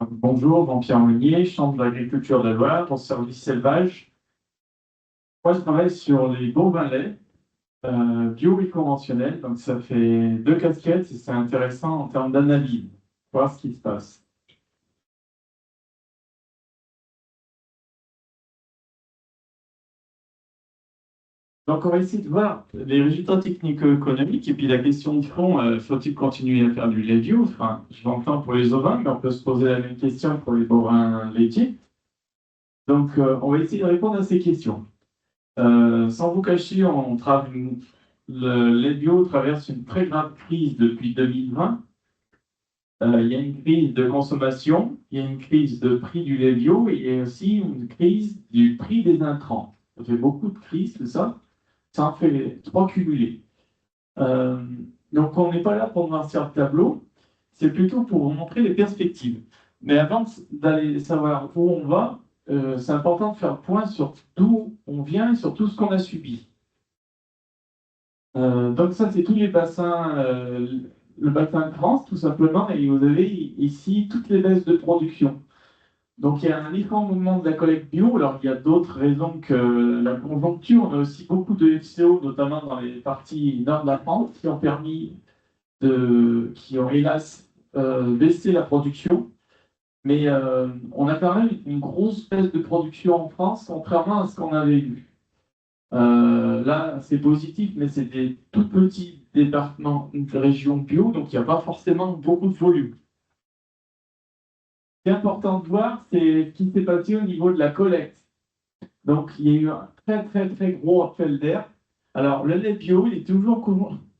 Bonjour, Jean-Pierre Meunier, chambre d'agriculture de la Loire, pour service élevage. Moi, je travaille sur les bovins laits, bio et conventionnels. Donc, ça fait deux casquettes et c'est intéressant en termes d'analyse, voir ce qui se passe. Donc, on va essayer de voir les résultats technico-économiques et puis la question de fond, faut-il continuer à faire du lait bio? Enfin, je l'entends pour les ovins, mais on peut se poser la même question pour les bovins laitiers. Donc, on va essayer de répondre à ces questions. Sans vous cacher, le lait bio traverse une très grave crise depuis 2020. Il y a une crise de consommation, il y a une crise de prix du lait bio et il y a aussi une crise du prix des intrants. Ça fait beaucoup de crises, tout ça. Ça en fait trois cumulés. Euh, donc, on n'est pas là pour noircir le tableau, c'est plutôt pour vous montrer les perspectives. Mais avant d'aller savoir où on va, c'est important de faire le point sur d'où on vient et sur tout ce qu'on a subi. Donc ça, c'est tous les bassins, le bassin de France, tout simplement, et vous avez ici toutes les baisses de production. Donc il y a un effondrement de la collecte bio. Alors il y a d'autres raisons que la conjoncture. On a aussi beaucoup de FCO, notamment dans les parties nord de la France, qui ont hélas baissé la production. Mais on a quand même une grosse baisse de production en France, contrairement à ce qu'on avait vu. Là, c'est positif, mais c'est des tout petits départements, une région bio, donc il n'y a pas forcément beaucoup de volume. Ce qui est important de voir, c'est ce qui s'est passé au niveau de la collecte. Donc, il y a eu un très, très, très gros appel d'air. Alors, le lait bio, il est toujours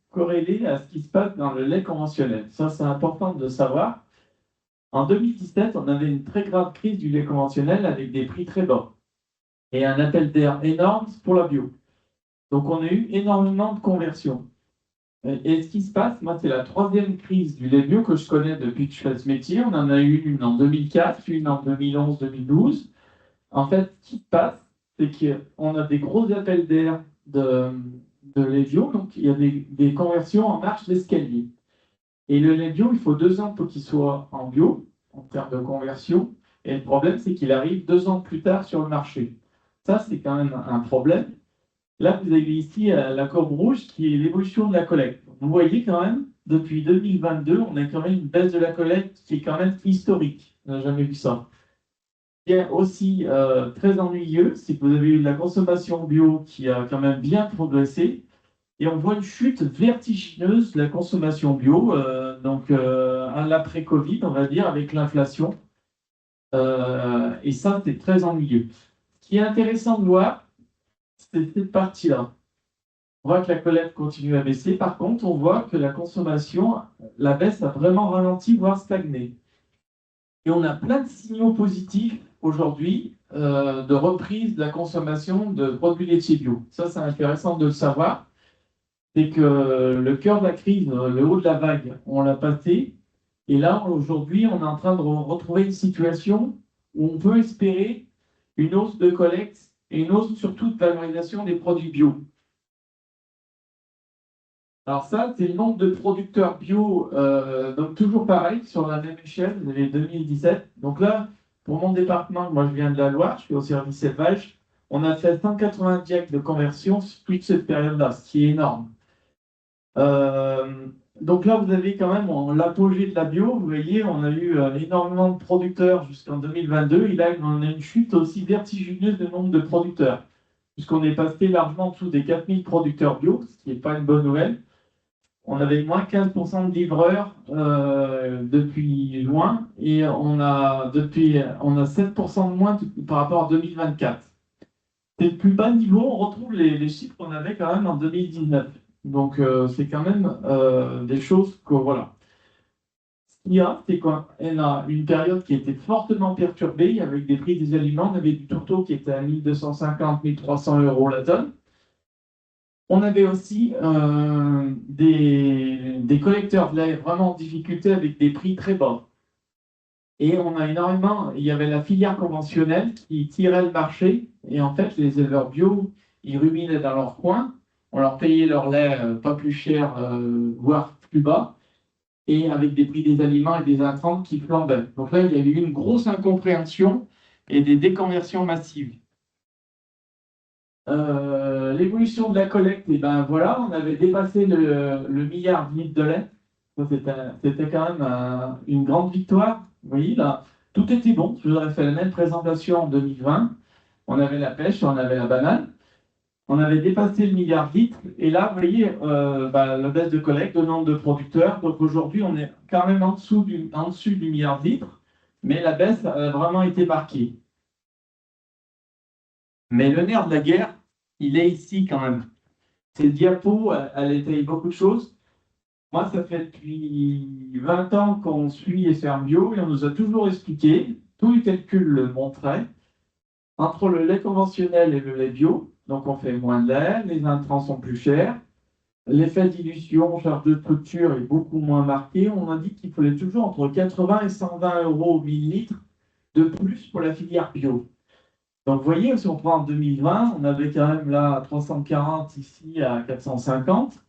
corrélé à ce qui se passe dans le lait conventionnel. Ça, c'est important de le savoir. En 2017, on avait une très grave crise du lait conventionnel avec des prix très bas et un appel d'air énorme pour la bio. Donc, on a eu énormément de conversions. Et ce qui se passe, moi, c'est la troisième crise du lait bio que je connais depuis que je fais ce métier. On en a eu une en 2004, une en 2011-2012. En fait, ce qui se passe, c'est qu'on a des gros appels d'air de lait bio, donc il y a des conversions en marche d'escalier. Et le lait bio, il faut 2 ans pour qu'il soit en bio, en termes de conversion. Et le problème, c'est qu'il arrive 2 ans plus tard sur le marché. Ça, c'est quand même un problème. Là, vous avez ici la courbe rouge qui est l'évolution de la collecte. Vous voyez quand même, depuis 2022, on a quand même une baisse de la collecte qui est quand même historique. On n'a jamais vu ça. Ce qui est aussi très ennuyeux, c'est que vous avez eu de la consommation bio qui a quand même bien progressé. Et on voit une chute vertigineuse de la consommation bio, à l'après-Covid, on va dire, avec l'inflation. Et ça, c'est très ennuyeux. Ce qui est intéressant de voir, c'est cette partie-là. On voit que la collecte continue à baisser. Par contre, on voit que la consommation, la baisse a vraiment ralenti, voire stagné. Et on a plein de signaux positifs aujourd'hui de reprise de la consommation de produits laitiers bio. Ça, c'est intéressant de le savoir. C'est que le cœur de la crise, le haut de la vague, on l'a passé. Et là, aujourd'hui, on est en train de retrouver une situation où on peut espérer une hausse de collecte et une hausse surtout de valorisation des produits bio. Alors ça, c'est le nombre de producteurs bio, donc toujours pareil, sur la même échelle, vous avez 2017. Donc là, pour mon département, moi je viens de la Loire, je suis au service élevage, on a fait 180 diacres de conversion sur toute cette période-là, ce qui est énorme. Donc là, vous avez quand même l'apogée de la bio, vous voyez, on a eu énormément de producteurs jusqu'en 2022, et là, on a une chute aussi vertigineuse du nombre de producteurs, puisqu'on est passé largement en dessous des 4000 producteurs bio, ce qui n'est pas une bonne nouvelle. On avait moins 15% de livreurs depuis juin et on a 7% de moins par rapport à 2024. C'est le plus bas niveau, on retrouve les chiffres qu'on avait quand même en 2019. Donc c'est quand même des choses que voilà. Ce qu'il y a, c'est qu'on a une période qui était fortement perturbée avec des prix des aliments. On avait du tourteau qui était à 1250, 1300 euros la tonne. On avait aussi des collecteurs de lait vraiment en difficulté avec des prix très bas. Et on a énormément, il y avait la filière conventionnelle qui tirait le marché. Et en fait, les éleveurs bio, ils ruminaient dans leur coin. On leur payait leur lait pas plus cher, voire plus bas. et avec des prix des aliments et des intrants qui flambaient. Donc là, il y avait eu une grosse incompréhension et des déconversions massives. L'évolution de la collecte, et ben voilà, on avait dépassé le milliard de litres de lait. Ça, c'était quand même une grande victoire. Vous voyez, là, tout était bon. Je vous aurais fait la même présentation en 2020. On avait la pêche, on avait la banane. On avait dépassé le milliard de litres. Et là, vous voyez, la baisse de collecte, le nombre de producteurs. Donc aujourd'hui, on est quand même en dessus du milliard de litres. Mais la baisse a vraiment été marquée. Mais le nerf de la guerre, il est ici quand même. Cette diapo, elle étaye beaucoup de choses. Moi, ça fait depuis 20 ans qu'on suit les fermes bio et on nous a toujours expliqué, tous les calculs le montraient, entre le lait conventionnel et le lait bio, donc on fait moins de lait, les intrants sont plus chers, l'effet dilution, charge de structure est beaucoup moins marqué. On a dit qu'il fallait toujours entre 80 et 120 euros au millilitre de plus pour la filière bio. Donc, vous voyez, si on prend en 2020, on avait quand même là 340 ici à 450.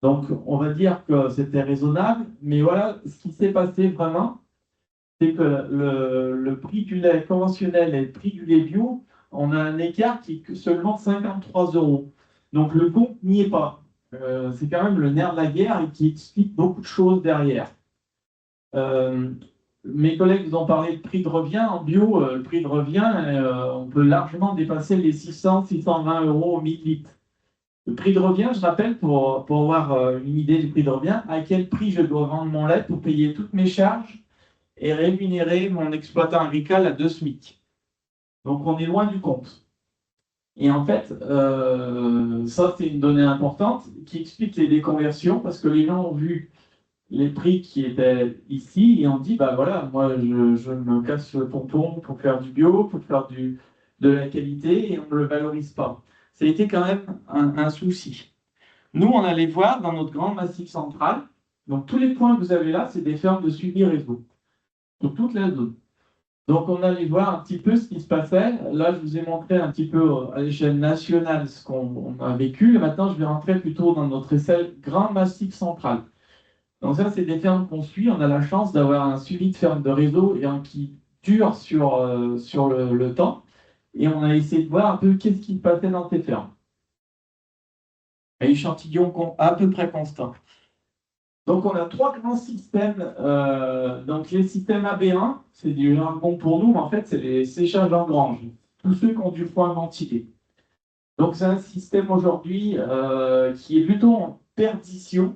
Donc, on va dire que c'était raisonnable. Mais voilà, ce qui s'est passé vraiment, c'est que le prix du lait conventionnel et le prix du lait bio, on a un écart qui est que seulement 53 euros. Donc, le compte n'y est pas. C'est quand même le nerf de la guerre et qui explique beaucoup de choses derrière. Euh, Mes collègues vous ont parlé de prix de revient. En bio, le prix de revient, on peut largement dépasser les 600-620 euros au millilitre. Le prix de revient, je rappelle, pour avoir une idée du prix de revient, à quel prix je dois vendre mon lait pour payer toutes mes charges et rémunérer mon exploitant agricole à 2 SMIC. Donc on est loin du compte. Et en fait, ça c'est une donnée importante qui explique les déconversions parce que les gens ont vu les prix qui étaient ici et on dit, bah voilà, moi je me casse le pompon pour faire du bio, pour faire de la qualité et on ne le valorise pas. Ça a été quand même un souci. Nous, on allait voir dans notre grand massif central, donc tous les points que vous avez là, c'est des fermes de suivi réseau, sur toute la zone. Donc on allait voir un petit peu ce qui se passait. Là, je vous ai montré un petit peu à l'échelle nationale ce qu'on a vécu. Et maintenant, je vais rentrer plutôt dans notre échelle grand massif central. Donc ça, c'est des fermes qu'on suit. On a la chance d'avoir un suivi de ferme de réseau et qui dure sur le temps. Et on a essayé de voir un peu qu'est-ce qui se passait dans ces fermes. Un échantillon à peu près constant. Donc on a trois grands systèmes. Donc les systèmes AB1, c'est du jargon pour nous, mais en fait, c'est les séchages en grange. Tous ceux qui ont du foin ventilé. Donc c'est un système aujourd'hui qui est plutôt en perdition.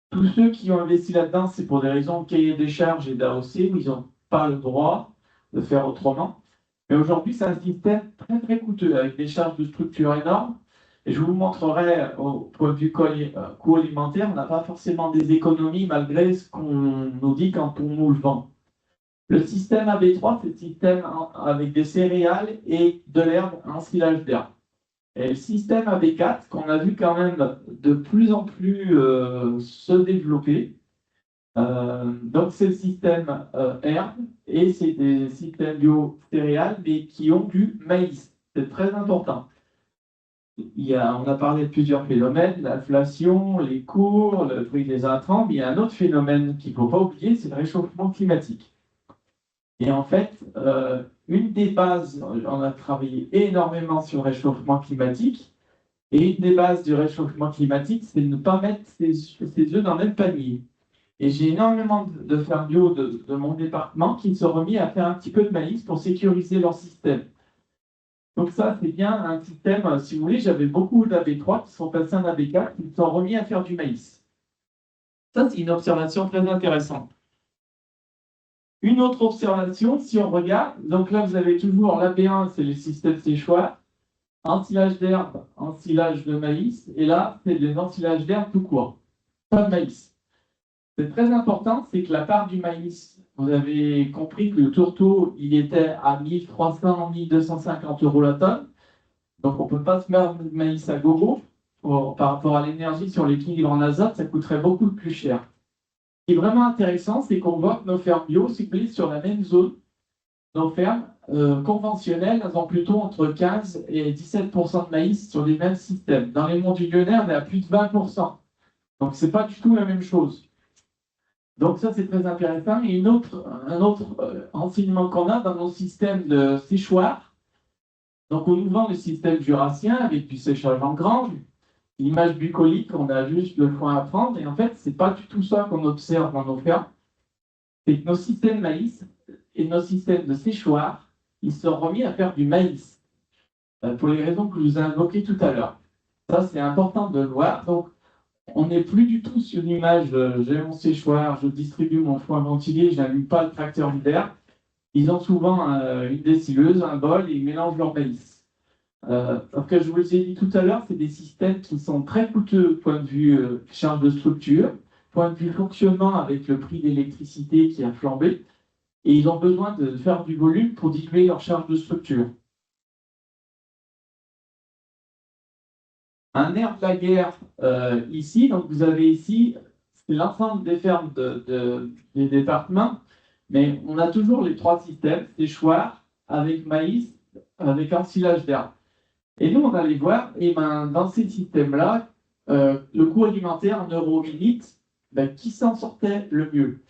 Tous ceux qui ont investi là-dedans, c'est pour des raisons de cahier des charges et d'AOC, où ils n'ont pas le droit de faire autrement. Mais aujourd'hui, c'est un système très très coûteux, avec des charges de structure énormes. Et je vous montrerai, au point de vue coût alimentaire, on n'a pas forcément des économies malgré ce qu'on nous dit quand on nous le vend. Le système AB3, c'est le système avec des céréales et de l'herbe en silage d'herbe. Et le système AB4, qu'on a vu quand même de plus en plus se développer. Donc, c'est le système herbe et c'est des systèmes bio-céréales, mais qui ont du maïs. C'est très important. On a parlé de plusieurs phénomènes, l'inflation, les cours, le prix des intrants, mais il y a un autre phénomène qu'il ne faut pas oublier, c'est le réchauffement climatique. Et en fait, une des bases, on a travaillé énormément sur le réchauffement climatique, et une des bases du réchauffement climatique, c'est de ne pas mettre ses œufs dans le même panier. Et j'ai énormément de fermes bio de mon département qui se sont remis à faire un petit peu de maïs pour sécuriser leur système. Donc ça, c'est bien un système, si vous voulez, j'avais beaucoup d'AB3 qui sont passés en AB4, qui se sont remis à faire du maïs. Ça, c'est une observation très intéressante. Une autre observation, si on regarde, donc là, vous avez toujours l'AB1, c'est le système séchoir, ensilage d'herbe, ensilage de maïs, et là, c'est des ensilages d'herbe tout court, pas de maïs. C'est très important, c'est que la part du maïs, vous avez compris que le tourteau, il était à 1300-1250 euros la tonne. Donc, on ne peut pas se mettre de maïs à gogo. Par rapport à l'énergie sur l'équilibre en azote, ça coûterait beaucoup plus cher. Ce qui est vraiment intéressant, c'est qu'on voit que nos fermes bio s'utilisent sur la même zone. Nos fermes conventionnelles, elles ont plutôt entre 15 et 17% de maïs sur les mêmes systèmes. Dans les monts du Lyonnais, on est à plus de 20%. Donc, ce n'est pas du tout la même chose. Donc ça, c'est très intéressant. Et un autre enseignement qu'on a dans nos systèmes de séchoir, donc on nous vend le système jurassien avec du séchage en grange, l'image bucolique, on a juste le foin à prendre, et en fait, c'est pas du tout ça qu'on observe dans nos fermes. C'est que nos systèmes maïs et nos systèmes de séchoir, ils sont remis à faire du maïs, pour les raisons que je vous ai invoquées tout à l'heure. Ça, c'est important de le voir. Donc, on n'est plus du tout sur une image, j'ai mon séchoir, je distribue mon foin ventilé, je n'allume pas le tracteur d'hiver. Ils ont souvent une dessileuse, un bol, et ils mélangent leur maïs. Parce que je vous ai dit tout à l'heure, c'est des systèmes qui sont très coûteux point de vue charge de structure, point de vue fonctionnement avec le prix d'électricité qui a flambé, et ils ont besoin de faire du volume pour diluer leur charge de structure. Un nerf de la guerre ici, donc vous avez ici, c'est l'ensemble des fermes des départements, mais on a toujours les trois systèmes, séchoir, avec maïs, avec ensilage d'herbe. Et nous, on va les voir, et ben, dans ces systèmes-là, le coût alimentaire en euros minutes, ben, qui s'en sortait le mieux?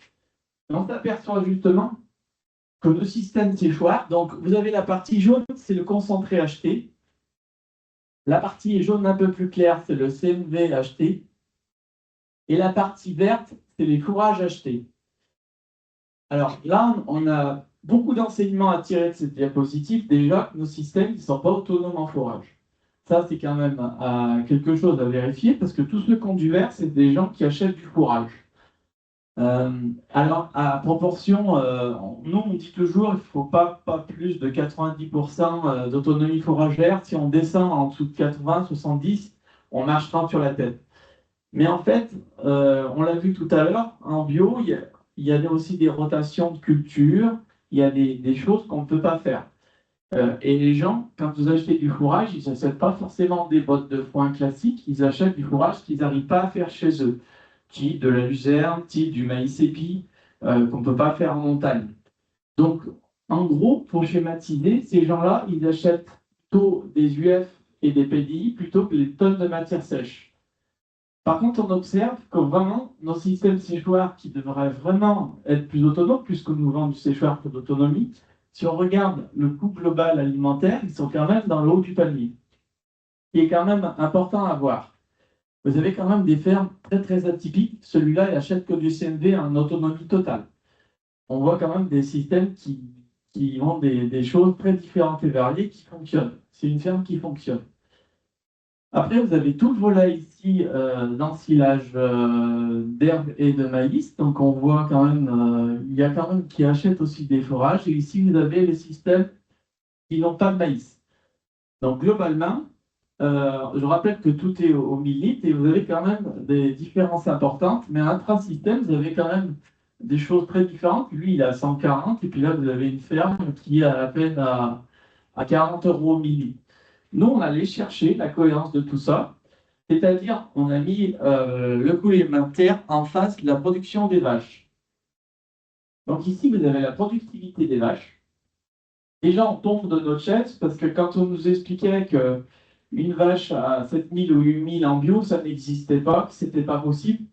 Et on s'aperçoit justement que le système séchoir, donc vous avez la partie jaune, c'est le concentré acheté. La partie jaune un peu plus claire, c'est le CMV acheté. Et la partie verte, c'est les fourrages achetés. Alors là, on a beaucoup d'enseignements à tirer de cette diapositive. Déjà, nos systèmes ne sont pas autonomes en fourrage. Ça, c'est quand même quelque chose à vérifier parce que tous ceux qui ont du vert, c'est des gens qui achètent du fourrage. Alors, à proportion, nous, on dit toujours qu'il ne faut pas plus de 90% d'autonomie fourragère. Si on descend en dessous de 80, 70, on marchera sur la tête. Mais en fait, on l'a vu tout à l'heure, en bio, il y a aussi des rotations de culture, il y a des choses qu'on ne peut pas faire. Et les gens, quand vous achetez du fourrage, ils n'achètent pas forcément des bottes de foin classiques, ils achètent du fourrage qu'ils n'arrivent pas à faire chez eux, type de la luzerne, type du maïs épi, qu'on ne peut pas faire en montagne. Donc, en gros, pour schématiser, ces gens-là, ils achètent plutôt des UF et des PDI plutôt que les tonnes de matière sèche. Par contre, on observe que vraiment, nos systèmes séchoirs qui devraient vraiment être plus autonomes, puisque nous vendons du séchoir pour d'autonomie, si on regarde le coût global alimentaire, ils sont quand même dans le haut du panier. Ce qui est quand même important à voir. Vous avez quand même des fermes très très atypiques. Celui-là, il achète que du CMV en autonomie totale. On voit quand même des systèmes qui ont des choses très différentes et variées qui fonctionnent. C'est une ferme qui fonctionne. Après, vous avez tout le volet ici d'ensilage d'herbe et de maïs. Donc, on voit quand même, il y a quand même qui achètent aussi des fourrages. Et ici, vous avez les systèmes qui n'ont pas de maïs. Donc, globalement, je rappelle que tout est au millilitre et vous avez quand même des différences importantes. Mais intra-système, vous avez quand même des choses très différentes. Lui, il est à 140 et puis là, vous avez une ferme qui est à peine à 40 euros au millilitre. Nous, on allait chercher la cohérence de tout ça, c'est-à-dire on a mis le coût alimentaire en face de la production des vaches. Donc ici, vous avez la productivité des vaches. Déjà, on tombe de notre chaise parce que quand on nous expliquait qu'une vache à 7000 ou 8000 en bio, ça n'existait pas, que ce n'était pas possible,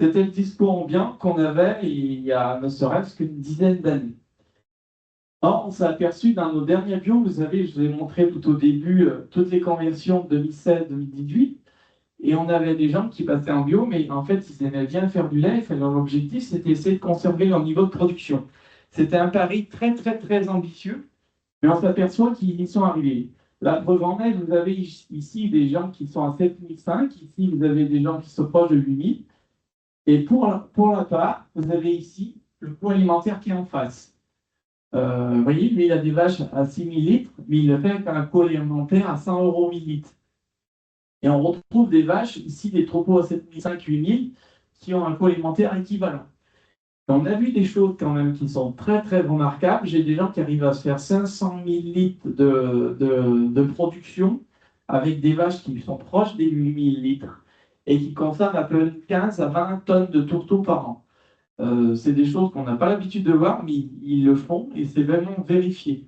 c'était le discours ambiant qu'on avait il y a ne serait-ce qu'une dizaine d'années. Or, on s'est aperçu dans nos derniers bios, vous savez, je vous ai montré tout au début toutes les conversions 2016-2018, et on avait des gens qui passaient en bio, mais en fait, ils aimaient bien faire du lait, et leur objectif, c'était essayer de conserver leur niveau de production. C'était un pari très, très, très ambitieux, mais on s'aperçoit qu'ils y sont arrivés. La preuve en est, vous avez ici des gens qui sont à 7005, ici, vous avez des gens qui sont proches de 8000, et pour la part, vous avez ici le coût alimentaire qui est en face. Vous voyez, lui, il a des vaches à 6000 litres, mais il le fait avec un coût alimentaire à 100 euros millilitre. Et on retrouve des vaches, ici, des troupeaux à 7500-8000, qui ont un coût alimentaire équivalent. Et on a vu des choses quand même qui sont très, très remarquables. J'ai des gens qui arrivent à se faire 500 000 litres de production avec des vaches qui sont proches des 8000 litres et qui consomment à peu près 15 à 20 tonnes de tourteaux par an. C'est des choses qu'on n'a pas l'habitude de voir, mais ils le font et c'est vraiment vérifié.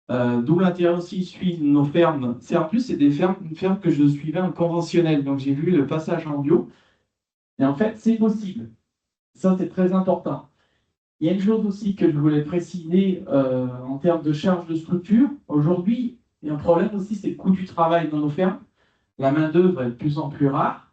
D'où l'intérêt aussi de suivre nos fermes. En plus, c'est une ferme que je suivais en conventionnel, donc j'ai vu le passage en bio. Et en fait, c'est possible. Ça, c'est très important. Il y a une chose aussi que je voulais préciser en termes de charge de structure. Aujourd'hui, il y a un problème aussi, c'est le coût du travail dans nos fermes. La main-d'œuvre est de plus en plus rare.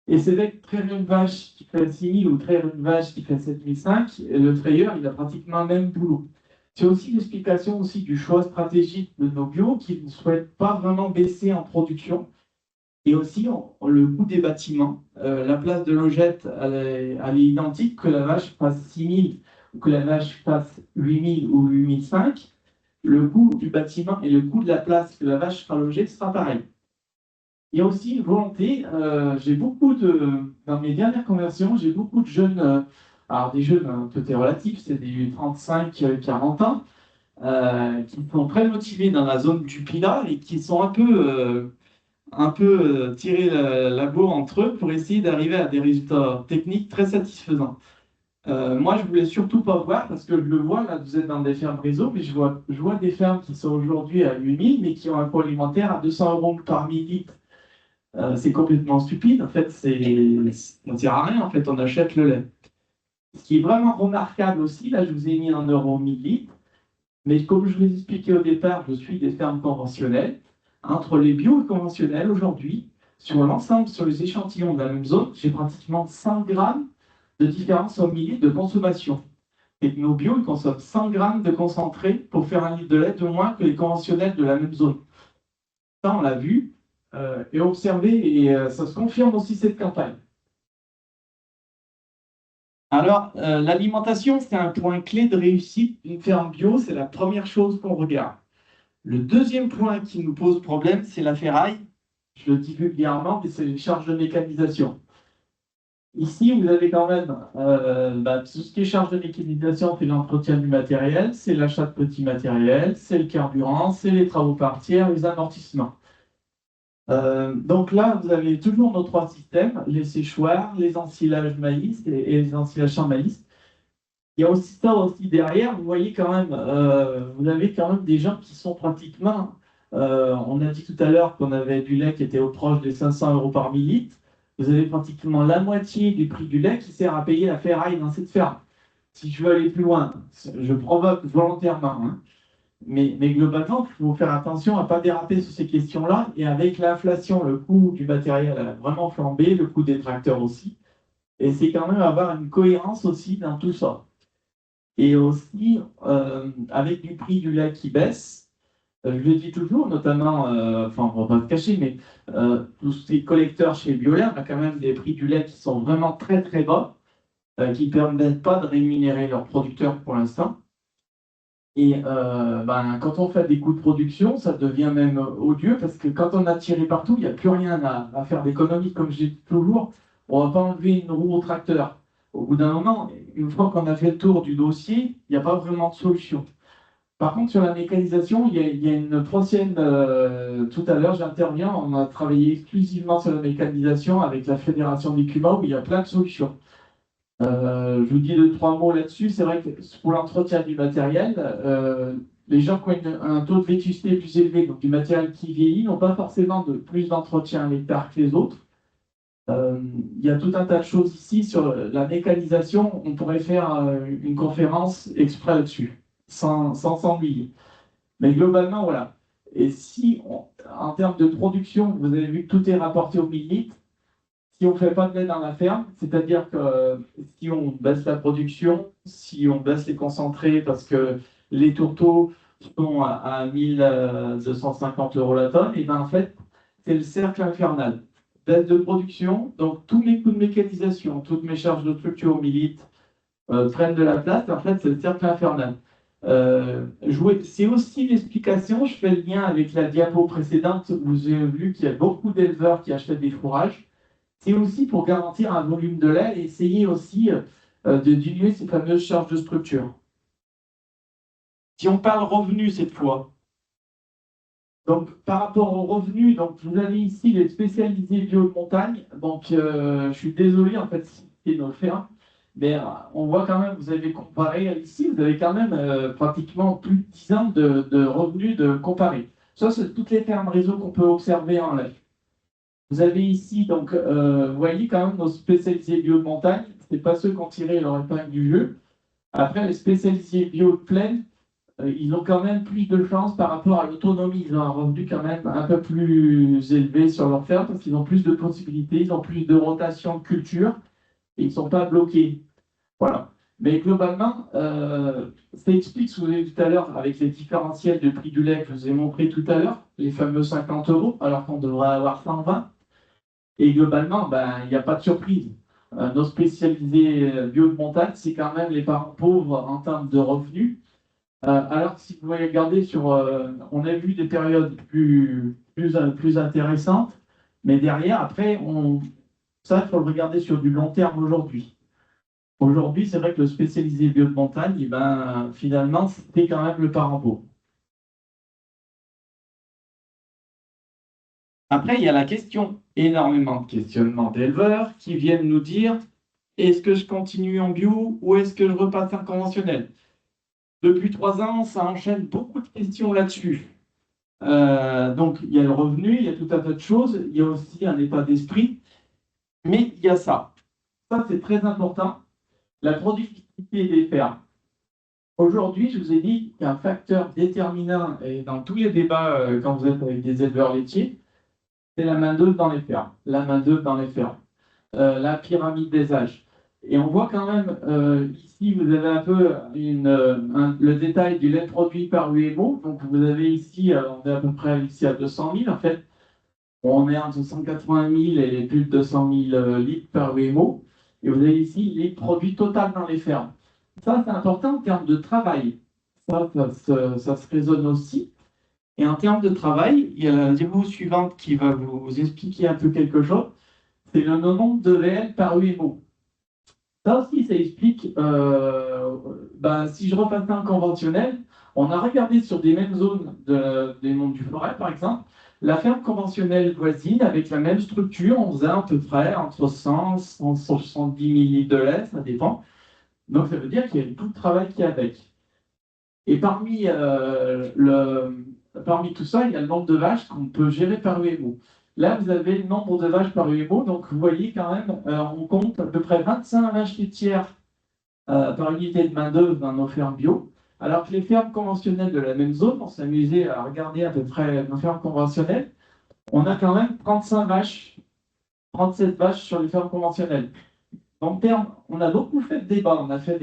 Et c'est vrai que traire une vache qui fait 6 000 ou traire une vache qui fait 7 500, le trayeur, il a pratiquement le même boulot. C'est aussi l'explication aussi du choix stratégique de nos bio qui ne souhaitent pas vraiment baisser en production. Et aussi le coût des bâtiments. La place de logette, elle est identique que la vache fasse 6 000 ou que la vache fasse 8 000 ou 8 500. Le coût du bâtiment et le coût de la place que la vache sera logée sera pareil. Il y a aussi une volonté, dans mes dernières conversions, j'ai beaucoup de jeunes, alors des jeunes, peut-être relatifs, c'est des 35-40 ans, qui sont très motivés dans la zone du Pilat et qui sont un peu tirer la bourre entre eux pour essayer d'arriver à des résultats techniques très satisfaisants. Moi, je voulais surtout pas voir, parce que je le vois, là, vous êtes dans des fermes réseau, mais je vois des fermes qui sont aujourd'hui à 8 000, mais qui ont un coût alimentaire à 200 euros par millilitre. C'est complètement stupide. En fait, ça ne sert à rien. En fait, on achète le lait. Ce qui est vraiment remarquable aussi, là, je vous ai mis un euro millilitre, mais comme je vous l'ai expliqué au départ, je suis des fermes conventionnelles. Entre les bio et conventionnels, aujourd'hui, sur l'ensemble, sur les échantillons de la même zone, j'ai pratiquement 100 grammes de différence au millilitre de consommation. Et nos bio, ils consomment 100 grammes de concentré pour faire un litre de lait de moins que les conventionnels de la même zone. Ça, on l'a vu et observé, et ça se confirme aussi cette campagne. Alors, l'alimentation, c'est un point clé de réussite d'une ferme bio, c'est la première chose qu'on regarde. Le deuxième point qui nous pose problème, c'est la ferraille. Je le dis vulgairement, mais c'est une charge de mécanisation. Ici, vous avez quand même tout ce qui est charge de mécanisation, c'est l'entretien du matériel, c'est l'achat de petits matériels, c'est le carburant, c'est les travaux par tiers, les amortissements. Donc là, vous avez toujours nos trois systèmes, les séchoirs, les ensilages maïs et les ensilages sans maïs. Il y a aussi ça aussi derrière, vous voyez quand même, vous avez quand même des gens qui sont pratiquement, on a dit tout à l'heure qu'on avait du lait qui était au proche des 500 euros par millilitre, vous avez pratiquement la moitié du prix du lait qui sert à payer la ferraille dans cette ferme. Si je veux aller plus loin, je provoque volontairement, hein, mais globalement, il faut faire attention à ne pas déraper sur ces questions-là, et avec l'inflation, le coût du matériel a vraiment flambé, le coût des tracteurs aussi, et c'est quand même avoir une cohérence aussi dans tout ça. Et aussi, avec du prix du lait qui baisse, je le dis toujours, notamment, enfin, on ne va pas se cacher, mais tous ces collecteurs chez Biolay, on a quand même des prix du lait qui sont vraiment très très bas, qui ne permettent pas de rémunérer leurs producteurs pour l'instant. Et quand on fait des coûts de production, ça devient même odieux, parce que quand on a tiré partout, il n'y a plus rien à faire d'économie. Comme je dis toujours, on ne va pas enlever une roue au tracteur. Au bout d'un moment, une fois qu'on a fait le tour du dossier, il n'y a pas vraiment de solution. Par contre, sur la mécanisation, il y a une prochaine. Tout à l'heure, j'interviens. On a travaillé exclusivement sur la mécanisation avec la Fédération des Cubas, où il y a plein de solutions. Je vous dis deux, trois mots là-dessus. C'est vrai que pour l'entretien du matériel, les gens qui ont un taux de vétusté plus élevé, donc du matériel qui vieillit, n'ont pas forcément plus d'entretien à l'hectare que les autres. Il y a tout un tas de choses ici sur la mécanisation. On pourrait faire une conférence exprès là-dessus, sans s'ennuyer. Mais globalement, voilà. Et si, en termes de production, vous avez vu que tout est rapporté au millilitre, si on ne fait pas de lait dans la ferme, c'est-à-dire que si on baisse la production, si on baisse les concentrés parce que les tourteaux sont à 1250 euros la tonne, et bien en fait, c'est le cercle infernal. Baisse de production, donc tous mes coûts de mécanisation, toutes mes charges de structure au millilitre prennent de la place, et en fait, c'est le cercle infernal. C'est aussi l'explication, je fais le lien avec la diapo précédente, où vous avez vu qu'il y a beaucoup d'éleveurs qui achètent des fourrages. C'est aussi pour garantir un volume de lait et essayer aussi de diminuer ces fameuses charges de structure. Si on parle revenus cette fois, donc par rapport aux revenus, donc vous avez ici les spécialisés bio de montagne. Donc je suis désolé en fait si c'est nos fermes, mais on voit quand même, vous avez comparé ici, vous avez quand même pratiquement plus de 10 ans de revenus de comparer. Ça, c'est toutes les fermes réseau qu'on peut observer en live. Vous avez ici, donc, vous voyez quand même nos spécialisés bio de montagne, c'est pas ceux qui ont tiré leur épingle du jeu. Après, les spécialisés bio de plaine, ils ont quand même plus de chances par rapport à l'autonomie. Ils ont un revenu quand même un peu plus élevé sur leur ferme parce qu'ils ont plus de possibilités, ils ont plus de rotation de culture et ils ne sont pas bloqués. Voilà. Mais globalement, ça explique ce que vous avez dit tout à l'heure avec les différentiels de prix du lait que je vous ai montré tout à l'heure, les fameux 50 euros, alors qu'on devrait avoir 120. Et globalement, ben, il n'y a pas de surprise. Nos spécialisés bio de montagne, c'est quand même les parents pauvres en termes de revenus. Alors que si vous voulez regarder sur, on a vu des périodes plus intéressantes, mais derrière, après, ça, il faut le regarder sur du long terme aujourd'hui. Aujourd'hui, c'est vrai que le spécialisé bio de montagne, eh ben, finalement, c'était quand même le parent pauvre. Après, il y a la question, énormément de questionnements d'éleveurs qui viennent nous dire, est-ce que je continue en bio ou est-ce que je repasse en conventionnel? Depuis 3 ans, ça enchaîne beaucoup de questions là-dessus. Donc, il y a le revenu, il y a tout un tas de choses, il y a aussi un état d'esprit, mais il y a ça. Ça, c'est très important, la productivité des fermes. Aujourd'hui, je vous ai dit qu'un facteur déterminant, et dans tous les débats, quand vous êtes avec des éleveurs laitiers, c'est la main-d'œuvre dans les fermes. La main-d'œuvre dans les fermes. La pyramide des âges. Et on voit quand même, ici, vous avez un peu le détail du lait produit par UMO. Donc, vous avez ici, on est à peu près ici à 200 000. En fait, on est entre 180 000 et les plus de 200 000 litres par UMO. Et vous avez ici les produits total dans les fermes. Ça, c'est important en termes de travail. Ça se résonne aussi. Et en termes de travail, il y a la diapo suivante qui va vous expliquer un peu quelque chose. C'est le nombre de VL par UMO. Ça aussi, ça explique, ben, si je repasse un conventionnel, on a regardé sur des mêmes zones des monts du Forêt, par exemple, la ferme conventionnelle voisine, avec la même structure, on faisait à peu près entre 100 et 170 millilitres de lait, ça dépend. Donc, ça veut dire qu'il y a tout le travail qui est avec. Et parmi tout ça, il y a le nombre de vaches qu'on peut gérer par UMO. Là, vous avez le nombre de vaches par UMO, donc vous voyez quand même, on compte à peu près 25 vaches laitières par unité de main-d'œuvre dans nos fermes bio. Alors que les fermes conventionnelles de la même zone, on s'amusait à regarder à peu près nos fermes conventionnelles, on a quand même 35 vaches, 37 vaches sur les fermes conventionnelles. En termes, on a beaucoup fait de débats. On a fait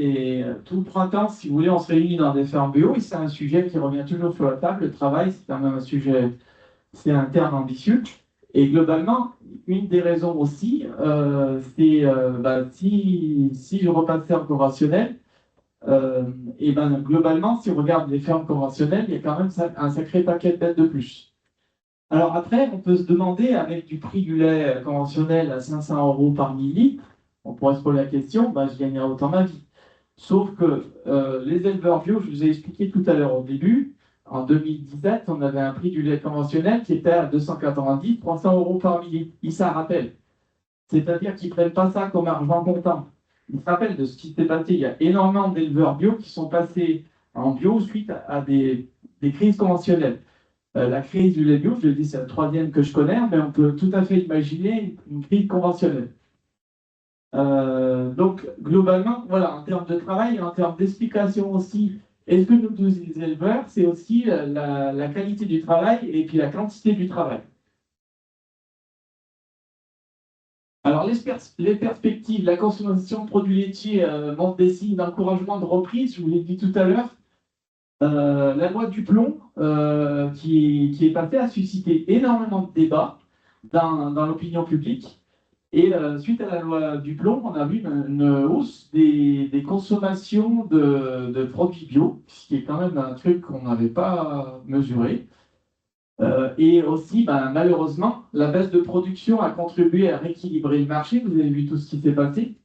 tout le printemps, si vous voulez, on se réunit dans des fermes bio et c'est un sujet qui revient toujours sur la table. Le travail, c'est quand même un sujet, c'est un terme ambitieux. Et globalement, une des raisons aussi, c'est bah, si je repassais en conventionnel, et ben, globalement, si on regarde les fermes conventionnelles, il y a quand même un sacré paquet de bêtes de plus. Alors après, on peut se demander, avec du prix du lait conventionnel à 500 euros par millilitre, on pourrait se poser la question, bah, je gagnerais autant ma vie. Sauf que les éleveurs bio, je vous ai expliqué tout à l'heure au début, en 2017, on avait un prix du lait conventionnel qui était à 290, 300 euros par millilitre. Ils s'en rappellent. C'est-à-dire qu'ils ne prennent pas ça comme argent comptant. Ils se rappellent de ce qui s'est passé. Il y a énormément d'éleveurs bio qui sont passés en bio suite à des crises conventionnelles. La crise du lait bio, je le dis, c'est la troisième que je connais, mais on peut tout à fait imaginer une crise conventionnelle. Donc, globalement, voilà, en termes de travail et en termes d'explication aussi, est-ce que nous, les éleveurs, c'est aussi la qualité du travail et puis la quantité du travail. Alors, les perspectives, la consommation de produits laitiers montre des signes d'encouragement de reprise, je vous l'ai dit tout à l'heure. La loi du plomb, qui est passée, a suscité énormément de débats dans l'opinion publique. Et suite à la loi du plomb, on a vu une hausse des consommations de produits bio, ce qui est quand même un truc qu'on n'avait pas mesuré. Et aussi, ben, malheureusement, la baisse de production a contribué à rééquilibrer le marché. Vous avez vu tout ce qui s'est passé.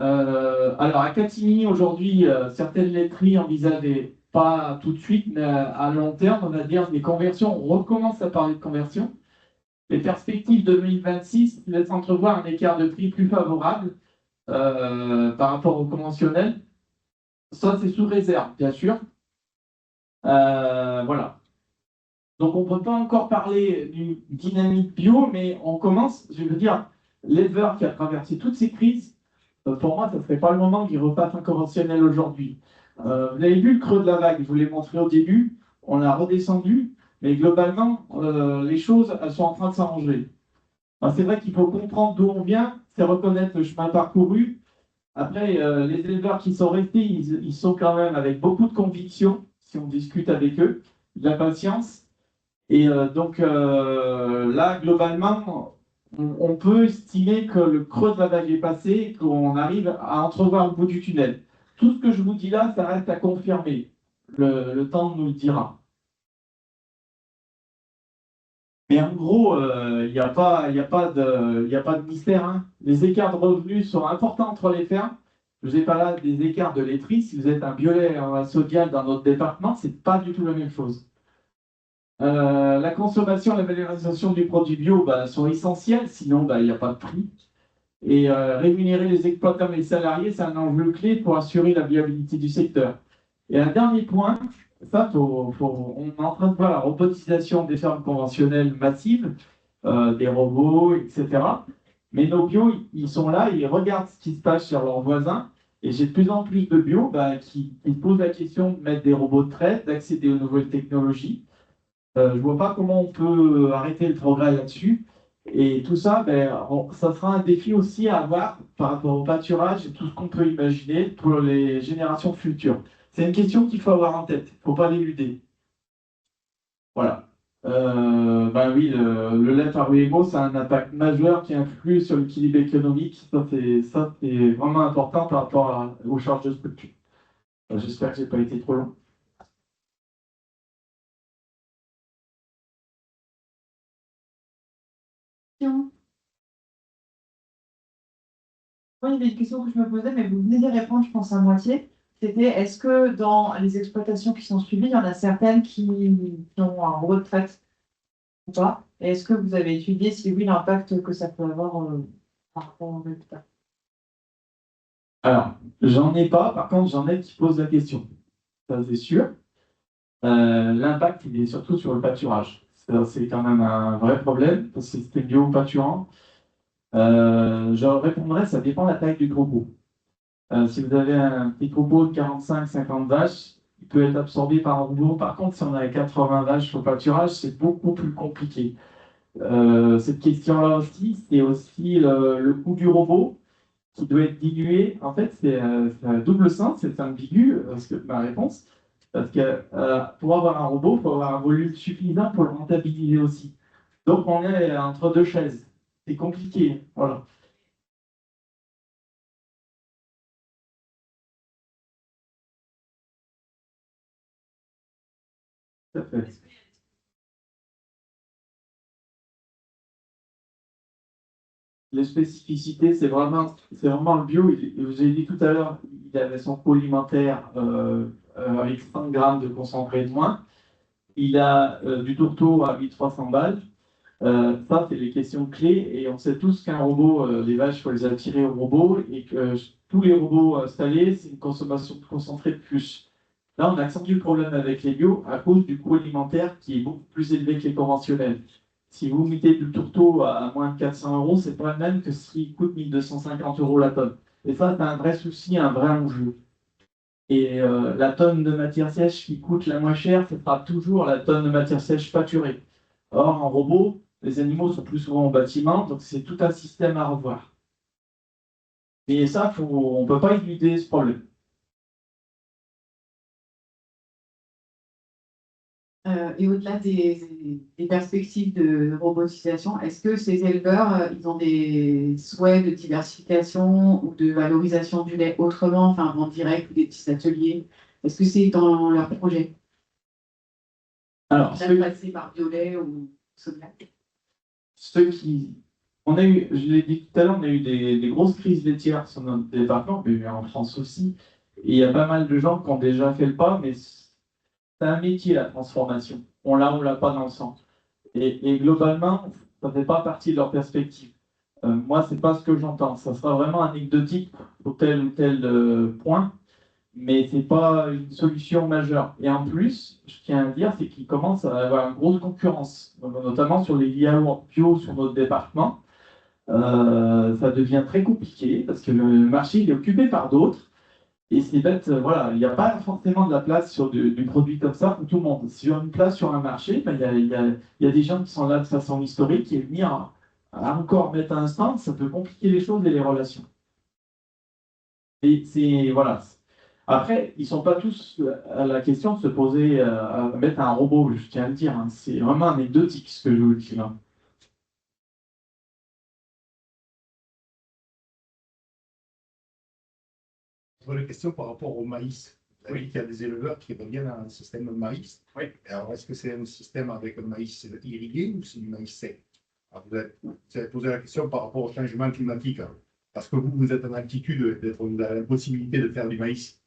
Alors, à Catigny, aujourd'hui, certaines laiteries envisageaient pas tout de suite, mais à long terme, on va dire des conversions. On recommence à parler de conversion. Les perspectives de 2026 laissent entrevoir un écart de prix plus favorable par rapport au conventionnel. Ça, c'est sous réserve, bien sûr. Voilà. Donc, on ne peut pas encore parler d'une dynamique bio, mais on commence, je veux dire, l'éleveur qui a traversé toutes ces crises, pour moi, ça ne serait pas le moment qu'ils repassent un conventionnel aujourd'hui. Vous avez vu le creux de la vague, je vous l'ai montré au début, on a redescendu, mais globalement, les choses, elles sont en train de s'arranger. C'est vrai qu'il faut comprendre d'où on vient, c'est reconnaître le chemin parcouru. Après, les éleveurs qui sont restés, ils sont quand même avec beaucoup de conviction, si on discute avec eux, de la patience. Et donc là, globalement, on peut estimer que le creux de la vague est passé, qu'on arrive à entrevoir le bout du tunnel. Tout ce que je vous dis là, ça reste à confirmer. Le temps nous le dira. Mais en gros, il n'y a pas, y a pas de mystère, hein. Les écarts de revenus sont importants entre les fermes. Je vous ai pas là des écarts de laiterie. Si vous êtes un Biolay ou un Sodial dans notre département, c'est pas du tout la même chose. La consommation et la valorisation du produit bio sont essentielles, sinon il n'y a pas de prix. Et rémunérer les exploitants et les salariés, c'est un enjeu clé pour assurer la viabilité du secteur. Et un dernier point, on est en train de voir la robotisation des fermes conventionnelles massives, des robots, etc. Mais nos bio, ils sont là, ils regardent ce qui se passe chez leurs voisins. Et j'ai de plus en plus de bio qui posent la question de mettre des robots de traite, d'accéder aux nouvelles technologies. Je ne vois pas comment on peut arrêter le progrès là-dessus. Et tout ça, ça sera un défi aussi à avoir par rapport au pâturage et tout ce qu'on peut imaginer pour les générations futures. C'est une question qu'il faut avoir en tête, il ne faut pas l'éluder. Voilà. Oui, le lait par WMO, c'est un impact majeur qui influe sur l'équilibre économique. Ça, c'est vraiment important par rapport aux charges de structure. J'espère que je n'ai pas été trop long. Moi, il y avait une question que je me posais, mais vous venez d'y répondre, je pense, à moitié. C'était, est-ce que dans les exploitations qui sont suivies, il y en a certaines qui ont un retraite ou pas? Et est-ce que vous avez étudié, si oui, l'impact que ça peut avoir par rapport au résultat? Alors, j'en ai pas, par contre, j'en ai qui posent la question. Ça, c'est sûr. L'impact, il est surtout sur le pâturage. Ça, c'est quand même un vrai problème, parce que c'était bio-pâturant. Je répondrais, ça dépend de la taille du troupeau. Si vous avez un petit troupeau de 45-50 vaches, il peut être absorbé par un robot. Par contre, si on a 80 vaches au pâturage, c'est beaucoup plus compliqué. Cette question-là aussi, c'est aussi le coût du robot qui doit être dilué. En fait, c'est un double sens, c'est ambigu, ma réponse. Parce que pour avoir un robot, il faut avoir un volume suffisant pour le rentabiliser aussi. Donc, on est entre deux chaises. C'est compliqué. Voilà. Tout à fait. Les spécificités, c'est vraiment le bio. Je vous ai dit tout à l'heure, il avait son pot alimentaire avec 5 grammes de concentré de moins. Il a du tourteau à 1300 balles. Ça, c'est les questions clés. Et on sait tous qu'un robot, les vaches, il faut les attirer au robot. Et que tous les robots installés, c'est une consommation de concentré de plus. Là, on accentue le problème avec les bio à cause du coût alimentaire qui est beaucoup plus élevé que les conventionnels. Si vous mettez du tourteau à moins de 400 euros, c'est pas le même que s'il coûte 1250 euros la tonne. Et ça, c'est un vrai souci, un vrai enjeu. Et la tonne de matière sèche qui coûte la moins chère, ce sera toujours la tonne de matière sèche pâturée. Or, en robot, les animaux sont plus souvent au bâtiment, donc c'est tout un système à revoir. Et ça, on ne peut pas éluder ce problème. Et au-delà des perspectives de robotisation, est-ce que ces éleveurs, ils ont des souhaits de diversification ou de valorisation du lait autrement, enfin en direct ou des petits ateliers? Est-ce que c'est dans leur projet? Alors, Même passer par Violet ou Sodiac? ceux qui. On a eu, je l'ai dit tout à l'heure, on a eu des grosses crises laitières sur notre département, mais en France aussi. Et il y a pas mal de gens qui ont déjà fait le pas, mais c'est un métier, la transformation. On l'a pas dans le sang. Et globalement, ça ne fait pas partie de leur perspective. Moi, c'est pas ce que j'entends. Ça sera vraiment anecdotique pour tel ou tel point, mais c'est pas une solution majeure. Et en plus, je tiens à dire, c'est qu'ils commencent à avoir une grosse concurrence, notamment sur les yaourts bio sur notre département. ça devient très compliqué parce que le marché il est occupé par d'autres. Et c'est bête, voilà, il n'y a pas forcément de la place sur du produit comme ça pour tout le monde. Sur une place sur un marché, ben, il y a des gens qui sont là de façon historique et venir à encore mettre un stand, ça peut compliquer les choses et les relations. Et c'est, voilà. Après, ils ne sont pas tous à la question de se poser à mettre un robot, je tiens à le dire, hein. C'est vraiment anecdotique ce que je vous dis là. J'aurais une question par rapport au maïs. Vous avez Oui. dit qu'il y a des éleveurs qui reviennent à un système de maïs. Oui. Alors, est-ce que c'est un système avec un maïs irrigué ou c'est du maïs sec? Alors, vous avez posé la question par rapport au changement climatique, hein. Parce que vous êtes en altitude, vous avez la possibilité de faire du maïs.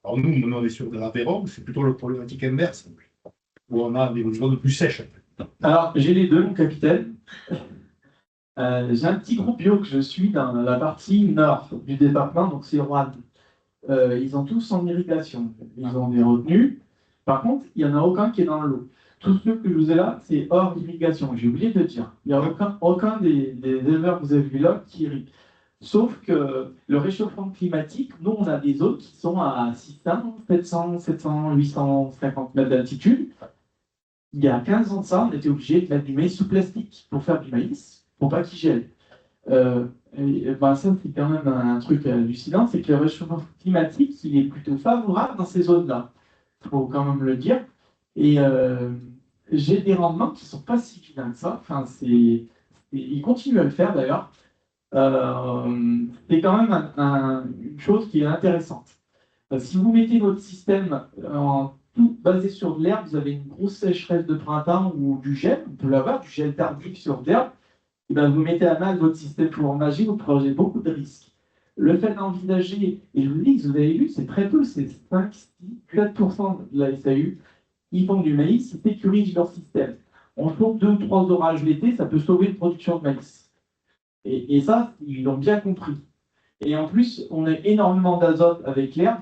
Alors nous, on est sur de l'Aveyron, c'est plutôt la problématique inverse, où on a des zones plus sèches. Alors, j'ai les deux, mon capitaine. J'ai un petit groupe bio que je suis dans la partie nord du département, donc c'est Roanne. Ils ont tous en irrigation. Ils ont des retenues. Par contre, il n'y en a aucun qui est dans l'eau. Tous ceux que je vous ai là, c'est hors irrigation. J'ai oublié de dire. Il n'y a aucun des éleveurs que vous avez vus là qui irrigue. Sauf que le réchauffement climatique, nous, on a des zones qui sont à 600, 700, 700, 850 mètres d'altitude. Il y a 15 ans de ça, on était obligé de mettre du maïs sous plastique pour faire du maïs, pour pas qu'il gèle. Ben ça, c'est quand même un truc hallucinant, c'est que le réchauffement climatique, il est plutôt favorable dans ces zones-là. Il faut quand même le dire. Et j'ai des rendements qui ne sont pas si vilains que ça. Enfin, ils continuent à le faire d'ailleurs. C'est quand même une chose qui est intéressante. Si vous mettez votre système en tout basé sur de l'herbe, vous avez une grosse sécheresse de printemps ou du gel, on peut l'avoir, du gel tardif sur de l'herbe, et ben vous mettez à mal votre système fourragère, vous prenez beaucoup de risques. Le fait d'envisager, et je vous dis que vous avez vu, c'est très peu, c'est 5, 6, 4% de la SAU, ils font du maïs, ils sécurisent leur système. On trouve 2 ou 3 orages l'été, ça peut sauver une production de maïs. Et ça, ils l'ont bien compris. Et en plus, on a énormément d'azote avec l'herbe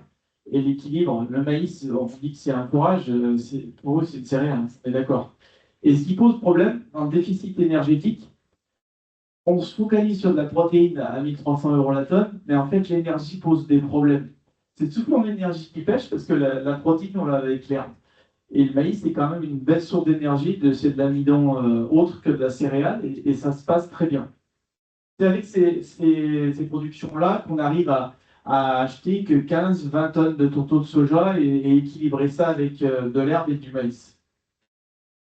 et l'équilibre. Le maïs, on dit que c'est un fourrage, pour eux, c'est une céréale, hein, on est d'accord. Et ce qui pose problème, un déficit énergétique, on se focalise sur de la protéine à 1300 euros la tonne, mais en fait, l'énergie pose des problèmes. C'est souvent l'énergie qui pêche parce que la protéine, on l'a avec l'herbe. Et le maïs, c'est quand même une belle source d'énergie, c'est de l'amidon autre que de la céréale, et ça se passe très bien. C'est avec ces productions-là qu'on arrive à acheter que 15-20 tonnes de tourteaux de soja et équilibrer ça avec de l'herbe et du maïs.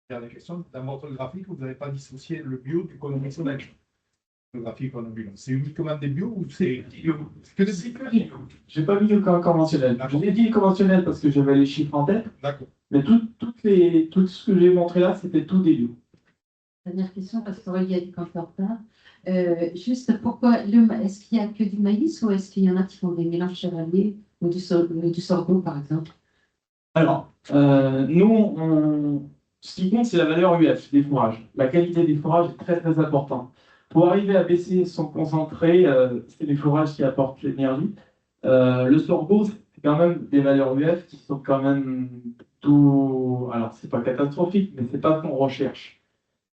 Dernière question, dans votre graphique, vous n'avez pas dissocié le bio du conventionnel. Le graphique qu'on a vu là. C'est uniquement des bio ou c'est que des bio? Je n'ai pas mis le conventionnel. Je vous ai dit le conventionnel parce que j'avais les chiffres en tête. D'accord. Mais tout ce que j'ai montré là, c'était tout des bio. Dernière question, parce qu'Aurélie a dit qu'on est en retard. Juste, pourquoi est-ce qu'il n'y a que du maïs ou est-ce qu'il y en a qui font des mélanges céréaliers ou du sorgho, par exemple? Alors, nous, ce qui compte, c'est la valeur UF des fourrages. La qualité des fourrages est très très importante. Pour arriver à baisser son concentré, c'est les fourrages qui apportent l'énergie. Le sorgho, c'est quand même des valeurs UF qui sont quand même tout. Alors, c'est pas catastrophique, mais c'est pas ce qu'on recherche.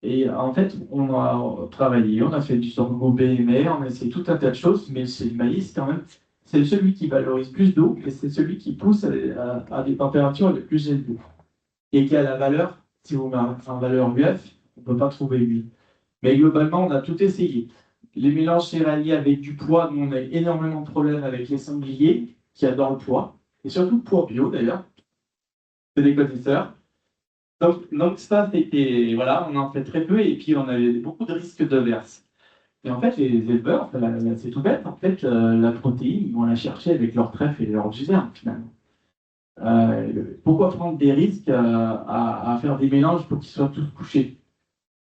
Et en fait, on a travaillé, on a fait du sorgho BMR, on a essayé tout un tas de choses, mais c'est le maïs quand même. C'est celui qui valorise plus d'eau et c'est celui qui pousse à des températures les plus élevées. Et qui a la valeur, si vous mettez en valeur UF, on ne peut pas trouver lui. Mais globalement, on a tout essayé. Les mélanges céréaliers avec du poids, nous, on a énormément de problèmes avec les sangliers qui adorent le poids, et surtout le poids bio d'ailleurs. C'est des connaisseurs. Donc ça, c'était, voilà, on en fait très peu, et puis on avait beaucoup de risques de verse. Et en fait, les éleveurs, c'est tout bête, en fait, la protéine, ils vont la chercher avec leur trèfle et leur luzerne, finalement. Pourquoi prendre des risques à faire des mélanges pour qu'ils soient tous couchés?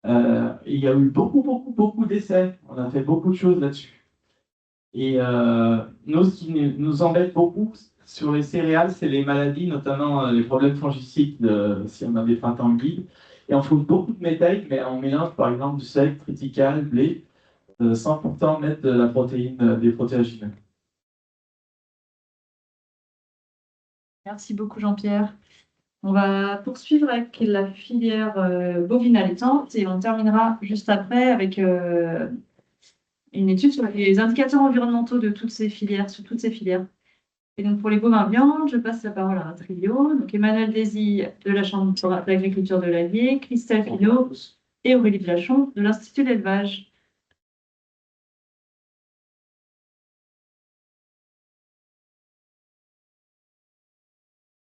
Il y a eu beaucoup d'essais. On a fait beaucoup de choses là-dessus. Et nous, ce qui nous embête beaucoup sur les céréales, c'est les maladies, notamment les problèmes fongicides, si on a des printemps guides. Et on trouve beaucoup de métaux, mais on mélange par exemple du sel, triticale, blé, sans pourtant mettre de la protéine, des protéagineux. Merci beaucoup, Jean-Pierre. On va poursuivre avec la filière bovine allaitante et on terminera juste après avec une étude sur les indicateurs environnementaux de toutes ces filières, sur toutes ces filières. Et donc pour les bovins viandes, je passe la parole à un trio. Donc Emmanuel Désy de la Chambre d'agriculture de l'Allier, Christelle Finot et Aurélie Blachon de l'Institut d'élevage.